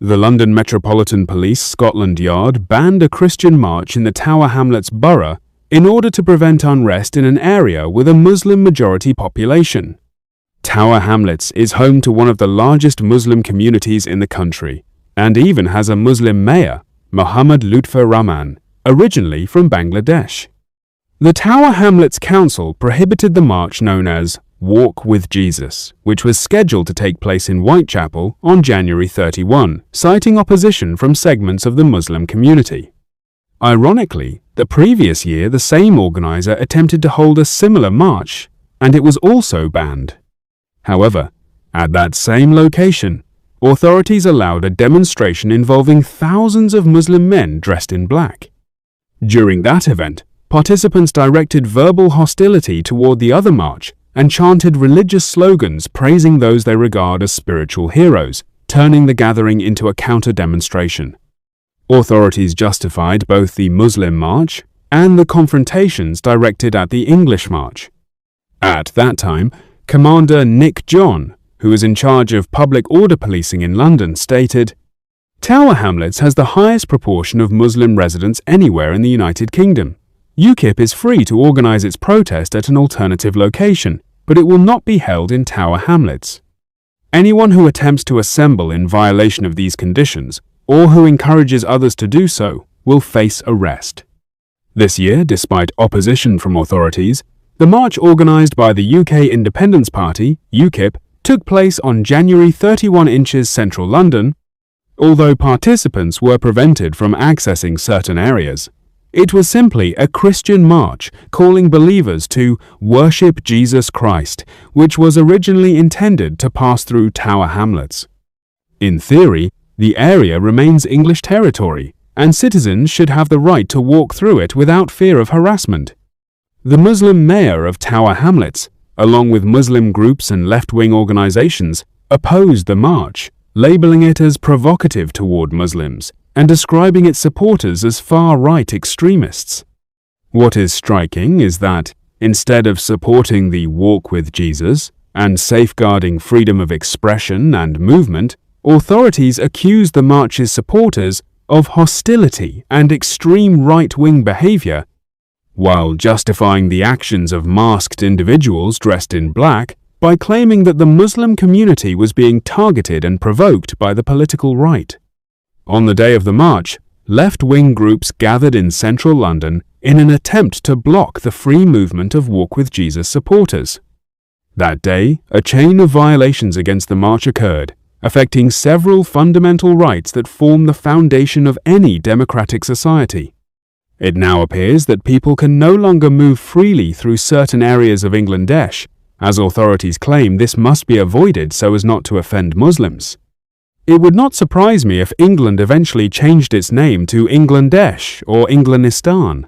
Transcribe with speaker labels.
Speaker 1: The London Metropolitan Police Scotland Yard banned a Christian march in the Tower Hamlets borough in order to prevent unrest in an area with a Muslim-majority population. Tower Hamlets is home to one of the largest Muslim communities in the country, and even has a Muslim mayor, Mohammad Lutfur Rahman, originally from Bangladesh. The Tower Hamlets Council prohibited the march known as Walk with Jesus, which was scheduled to take place in Whitechapel on January 31, citing opposition from segments of the Muslim community. Ironically, the previous year the same organizer attempted to hold a similar march, and it was also banned. However, at that same location, authorities allowed a demonstration involving thousands of Muslim men dressed in black. During that event, participants directed verbal hostility toward the other march and chanted religious slogans praising those they regard as spiritual heroes, turning the gathering into a counter-demonstration. Authorities justified both the Muslim march and the confrontations directed at the English march. At that time, Commander Nick John, who was in charge of public order policing in London, stated, "Tower Hamlets has the highest proportion of Muslim residents anywhere in the United Kingdom. UKIP is free to organise its protest at an alternative location, but it will not be held in Tower Hamlets. Anyone who attempts to assemble in violation of these conditions, or who encourages others to do so, will face arrest." This year, despite opposition from authorities, the march organised by the UK Independence Party, UKIP, took place on January 31 inches central London, although participants were prevented from accessing certain areas. It was simply a Christian march calling believers to worship Jesus Christ, which was originally intended to pass through Tower Hamlets. In theory, the area remains English territory, and citizens should have the right to walk through it without fear of harassment. The Muslim mayor of Tower Hamlets, along with Muslim groups and left-wing organizations, opposed the march, labeling it as provocative toward Muslims and describing its supporters as far-right extremists. What is striking is that, instead of supporting the Walk with Jesus and safeguarding freedom of expression and movement, authorities accused the march's supporters of hostility and extreme right-wing behavior, while justifying the actions of masked individuals dressed in black by claiming that the Muslim community was being targeted and provoked by the political right. On the day of the march, left-wing groups gathered in central London in an attempt to block the free movement of Walk with Jesus supporters. That day, a chain of violations against the march occurred, affecting several fundamental rights that form the foundation of any democratic society. It now appears that people can no longer move freely through certain areas of Bangladesh, as authorities claim this must be avoided so as not to offend Muslims. It would not surprise me if England eventually changed its name to Englandesh or Englandistan.